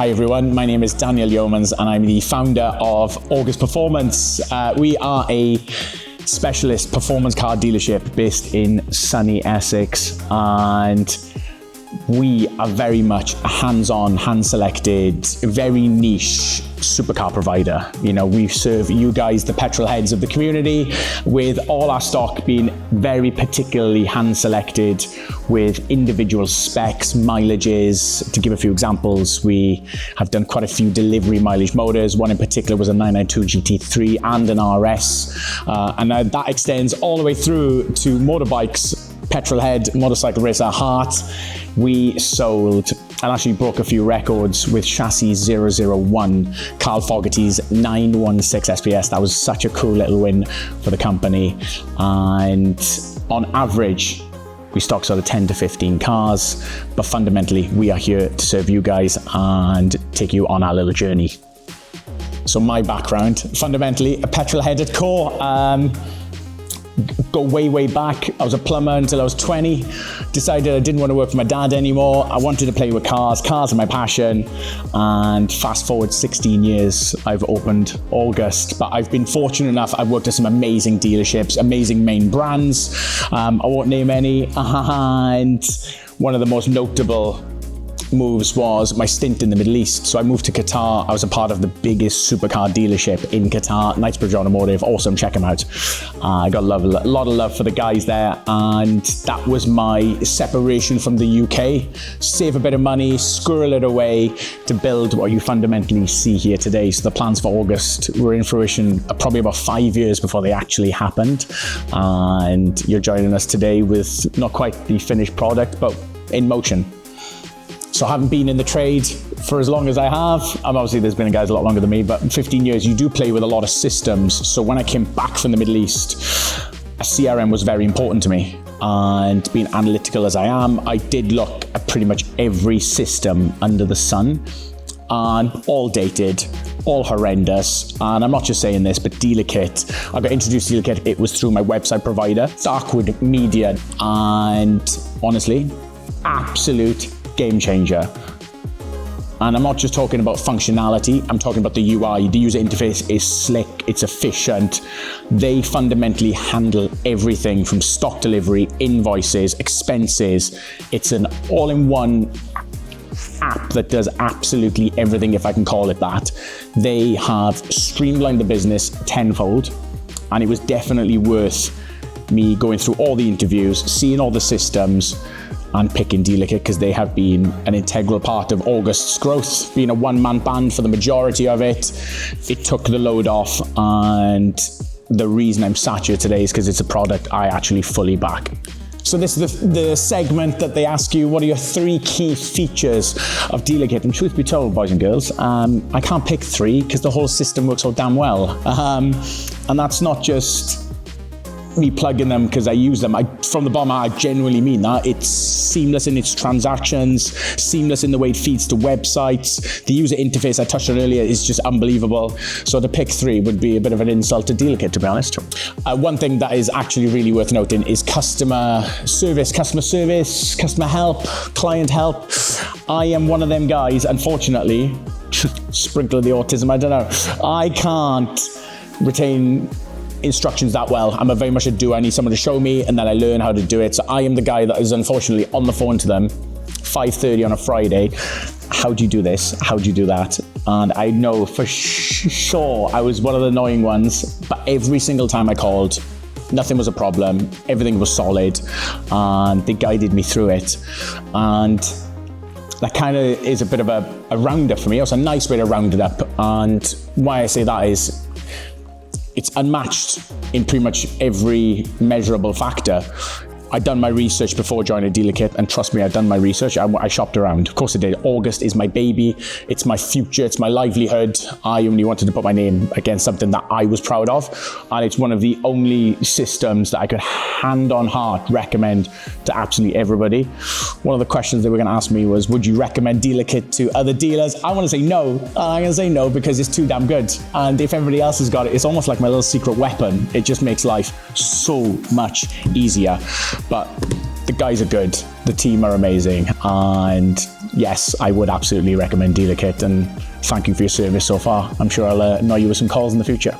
Hi everyone, my name is Dan Yeomans and I'm the founder of August Performance. We are a specialist performance car dealership based in sunny Essex, and we are very much a hands-on, hand-selected, very niche supercar provider. You know, we serve you guys, the petrol heads of the community, with all our stock being very particularly hand-selected with individual specs, mileages. To give a few examples, we have done quite a few delivery mileage motors. One in particular was a 992 GT3 and an RS. And that extends all the way through to motorbikes, petrol head, motorcycle racer heart. We sold and actually broke a few records with chassis 001, Carl Fogarty's 916 SPS. That was such a cool little win for the company. And on average, we stock sort of 10 to 15 cars, but fundamentally, we are here to serve you guys and take you on our little journey. So my background, fundamentally, a petrol head at core. Go way back. I was a plumber until I was 20. Decided I didn't want to work for my dad anymore. I wanted to play with cars. Cars are my passion. And fast forward 16 years, I've opened August. But I've been fortunate enough, I've worked at some amazing dealerships, amazing main brands. I won't name any. And one of the most notable moves was my stint in the Middle East. So I moved to Qatar. I was a part of the biggest supercar dealership in Qatar, Knightsbridge Automotive. Awesome, check them out. I got a lot of love for the guys there, and that was my separation from the UK. Save a bit of money, squirrel it away to build what you fundamentally see here today. So the plans for August were in fruition probably about 5 years before they actually happened. And you're joining us today with not quite the finished product, but in motion. So I haven't been in the trade for as long as I have. Obviously there's been guys a lot longer than me, but 15 years, you do play with a lot of systems. So when I came back from the Middle East, a CRM was very important to me. And being analytical as I am, I did look at pretty much every system under the sun, and all dated, all horrendous. And I'm not just saying this, but Dealerkit, I got introduced to Dealerkit, it was through my website provider, Darkwood Media. And honestly, absolute game changer. And I'm not just talking about functionality, I'm talking about the UI. The user interface is slick, it's efficient. They fundamentally handle everything from stock delivery, invoices, expenses. It's an all-in-one app that does absolutely everything, if I can call it that. They have streamlined the business tenfold, and it was definitely worth me going through all the interviews, seeing all the systems, and picking Dealerkit, because they have been an integral part of August's growth. Being a one-man band for the majority of it, it took the load off, and the reason I'm sat here today is because it's a product I actually fully back. So this is the segment that they ask you, what are your 3 key features of Dealerkit? And truth be told, boys and girls, I can't pick 3 because the whole system works so damn well. And that's not just me plugging them because I use them. From the bottom, I genuinely mean that. It's seamless in its transactions, seamless in the way it feeds to websites. The user interface I touched on earlier is just unbelievable. So to pick 3 would be a bit of an insult to Dealerkit, to be honest. One thing that is actually really worth noting is customer service, customer help, client help. I am one of them guys, unfortunately, sprinkle of the autism, I don't know. I can't retain instructions that well. I'm very much a doer. I need someone to show me, and then I learn how to do it. So I am the guy that is unfortunately on the phone to them 5:30 on a Friday. How do you do this? How do you do that? And I know for sure I was one of the annoying ones, but every single time I called, nothing was a problem. Everything was solid, and they guided me through it. And that kind of is a bit of a rounder for me. It's a nice way to round it up. And why I say that is, it's unmatched in pretty much every measurable factor. I'd done my research before joining Dealerkit, and trust me, I've done my research. I shopped around. Of course I did. August is my baby. It's my future. It's my livelihood. I only wanted to put my name against something that I was proud of. And it's one of the only systems that I could hand on heart recommend to absolutely everybody. One of the questions they were going to ask me was, would you recommend Dealerkit to other dealers? I want to say no. I'm going to say no because it's too damn good. And if everybody else has got it, it's almost like my little secret weapon. It just makes life so much easier. But the guys are good, the team are amazing, and yes, I would absolutely recommend Dealerkit, and thank you for your service so far. I'm sure I'll annoy you with some calls in the future.